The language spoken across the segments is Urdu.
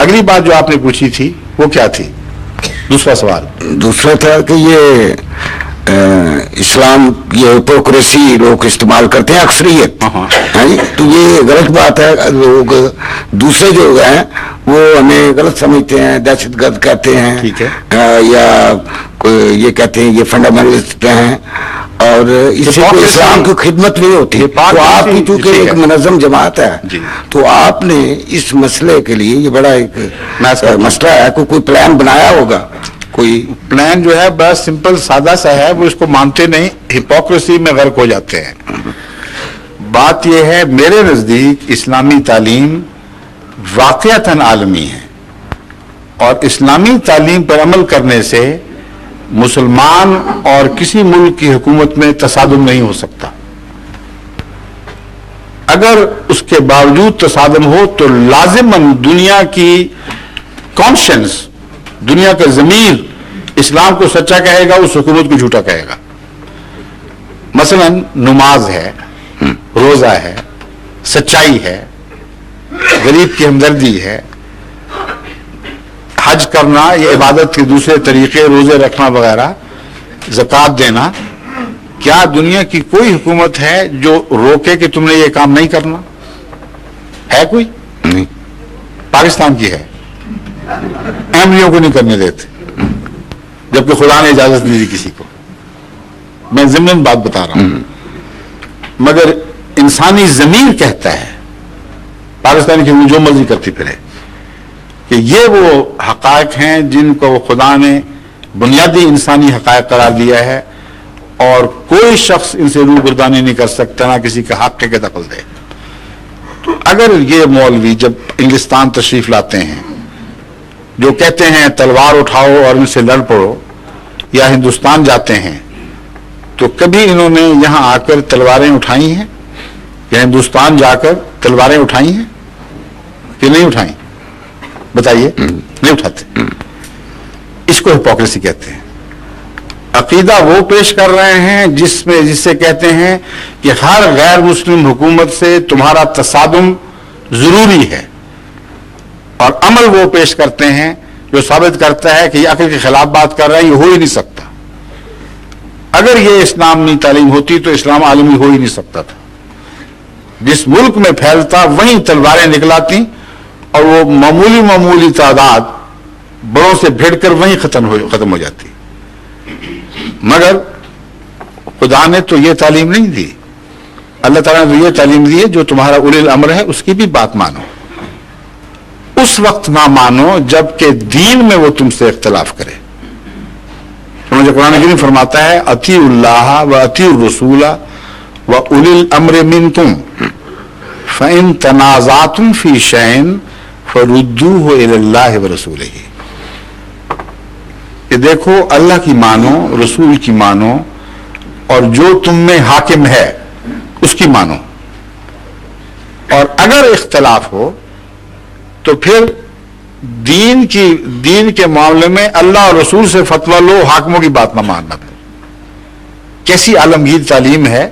اگلی بات جو آپ نے پوچھی تھی وہ کیا تھی؟ دوسرا سوال دوسرا تھا کہ یہ اسلام یہ ہپوکریسی لوگ استعمال کرتے ہیں اکثریت، تو یہ غلط بات ہے. لوگ دوسرے جو ہیں وہ ہمیں غلط سمجھتے ہیں، دہشت گرد کہتے ہیں، ٹھیک ہے، یا یہ کہتے ہیں یہ فنڈامنٹلسٹ ہیں، اور اس سے کوئی اسلام کی خدمت نہیں ہوتی. تو آپ کی چونکہ ایک منظم جماعت ہے تو آپ نے اس مسئلے کے لیے، یہ بڑا ایک مسئلہ ہے، کوئی پلان بنایا ہوگا؟ کوئی پلان جو ہے بس سمپل سادہ سا ہے، وہ اس کو مانتے نہیں، ہپوکریسی میں غرق ہو جاتے ہیں. بات یہ ہے میرے نزدیک اسلامی تعلیم واقعتاً عالمی ہے، اور اسلامی تعلیم پر عمل کرنے سے مسلمان اور کسی ملک کی حکومت میں تصادم نہیں ہو سکتا. اگر اس کے باوجود تصادم ہو تو لازماً دنیا کی کانشنس، دنیا کا ضمیر اسلام کو سچا کہے گا، اس حکومت کو جھوٹا کہے گا. مثلا نماز ہے، روزہ ہے، سچائی ہے، غریب کی ہمدردی ہے، حج کرنا، یہ عبادت کے دوسرے طریقے، روزے رکھنا وغیرہ، زکوٰۃ دینا. کیا دنیا کی کوئی حکومت ہے جو روکے کہ تم نے یہ کام نہیں کرنا؟ ہے کوئی؟ نہیں. پاکستان کی ہے، احمدیوں کو نہیں کرنے دیتے، جبکہ خدا نے اجازت نہیں دی کسی کو. میں ضمن بات بتا رہا ہوں. مگر انسانی ضمیر کہتا ہے، پاکستانی کی جو مرضی کرتی پھرے، کہ یہ وہ حقائق ہیں جن کو خدا نے بنیادی انسانی حقائق قرار دیا ہے، اور کوئی شخص ان سے روگردانی نہیں کر سکتا، نہ کسی کا حق کے دخل دے. تو اگر یہ مولوی جب انگلستان تشریف لاتے ہیں، جو کہتے ہیں تلوار اٹھاؤ اور ان سے لڑ پڑو، یا ہندوستان جاتے ہیں، تو کبھی انہوں نے یہاں آ کر تلواریں اٹھائی ہیں، یا ہندوستان جا کر تلواریں اٹھائی ہیں کہ نہیں اٹھائیں؟ بتائیے. نہیں اٹھاتے. اس کو ہپوکریسی کہتے ہیں. عقیدہ وہ پیش کر رہے ہیں جس سے کہتے ہیں کہ ہر غیر مسلم حکومت سے تمہارا تصادم ضروری ہے، اور عمل وہ پیش کرتے ہیں جو ثابت کرتا ہے کہ یہ عقل کے خلاف بات کر رہا ہے، یہ ہو ہی نہیں سکتا. اگر یہ اسلامی تعلیم ہوتی تو اسلام عالمی ہو ہی نہیں سکتا تھا. جس ملک میں پھیلتا وہیں تلواریں نکلاتی، اور وہ معمولی تعداد بڑوں سے بھیڑ کر وہیں ختم ہو جاتی. مگر خدا نے تو یہ تعلیم نہیں دی. اللہ تعالیٰ نے تو یہ تعلیم دی ہے جو تمہارا اولی الامر ہے اس کی بھی بات مانو. اس وقت نہ مانو جبکہ دین میں وہ تم سے اختلاف کرے. مجھے قرآن کریم فرماتا ہے اطیعوا اللہ و اطیعوا الرسول و اولی الامر منکم فإن تنازعتم فی شیء فردوہ الی اللہ ورسولہ. کہ دیکھو اللہ کی مانو، رسول کی مانو، اور جو تم میں حاکم ہے اس کی مانو. اور اگر اختلاف ہو تو پھر دین کے معاملے میں اللہ اور رسول سے فتویٰ لو، حاکموں کی بات نہ ماننا. پھر کیسی عالمگیر تعلیم ہے،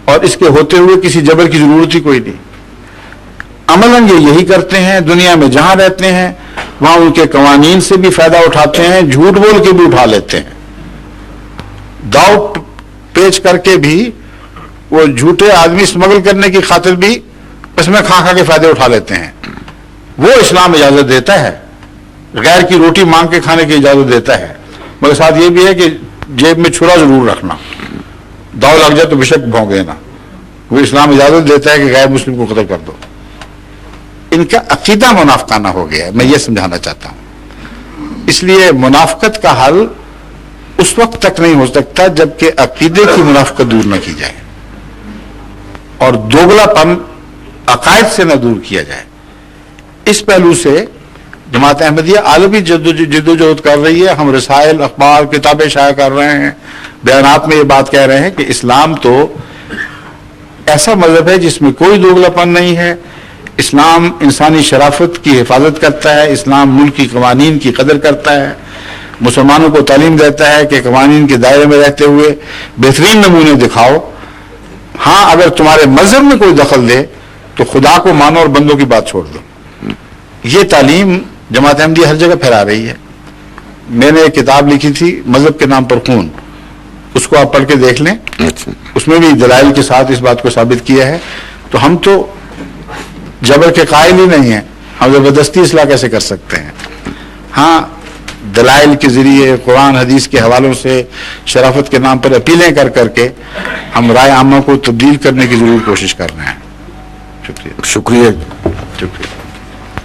اور اس کے ہوتے ہوئے کسی جبر کی ضرورت ہی کوئی نہیں. عملاً یہ یہی کرتے ہیں، دنیا میں جہاں رہتے ہیں وہاں ان کے قوانین سے بھی فائدہ اٹھاتے ہیں، جھوٹ بول کے بھی اٹھا لیتے ہیں، داؤ پیچ کر کے بھی وہ جھوٹے آدمی اسمگل کرنے کی خاطر بھی اس میں کھا کے فائدے اٹھا لیتے ہیں. وہ اسلام اجازت دیتا ہے، غیر کی روٹی مانگ کے کھانے کی اجازت دیتا ہے، مگر ساتھ یہ بھی ہے کہ جیب میں چھرا ضرور رکھنا، داؤ لگ جائے تو بے شک بھونک دینا. وہ اسلام اجازت دیتا ہے کہ غیر مسلم کو قتل کر دو. ان کا عقیدہ منافقانہ ہو گیا ہے، میں یہ سمجھانا چاہتا ہوں. اس لیے منافقت کا حل اس وقت تک نہیں ہو سکتا جبکہ عقیدے کی منافقت دور نہ کی جائے، اور دوگلا پن عقائد سے نہ دور کیا جائے. اس پہلو سے جماعت احمدیہ عالمی جدوجہد کر رہی ہے. ہم رسائل، اخبار، کتابیں شائع کر رہے ہیں، بیانات میں یہ بات کہہ رہے ہیں کہ اسلام تو ایسا مذہب ہے جس میں کوئی دوگلا پن نہیں ہے. اسلام انسانی شرافت کی حفاظت کرتا ہے، اسلام ملک کی قوانین کی قدر کرتا ہے، مسلمانوں کو تعلیم دیتا ہے کہ قوانین کے دائرے میں رہتے ہوئے بہترین نمونے دکھاؤ. ہاں اگر تمہارے مذہب میں کوئی دخل دے تو خدا کو مانو اور بندوں کی بات چھوڑ دو. یہ تعلیم جماعت احمدیہ ہر جگہ پھیلا رہی ہے. میں نے ایک کتاب لکھی تھی مذہب کے نام پر خون, اس کو آپ پڑھ کے دیکھ لیں, اس میں بھی دلائل کے ساتھ اس بات کو ثابت کیا ہے. تو ہم تو جبر کے قائل ہی نہیں ہیں, ہم زبردستی اصلاح کیسے کر سکتے ہیں؟ ہاں دلائل کے ذریعے قرآن حدیث کے حوالوں سے شرافت کے نام پر اپیلیں کر کے ہم رائے عامہ کو تبدیل کرنے کی ضرور کوشش کر رہے ہیں. شکریہ. شکریہ.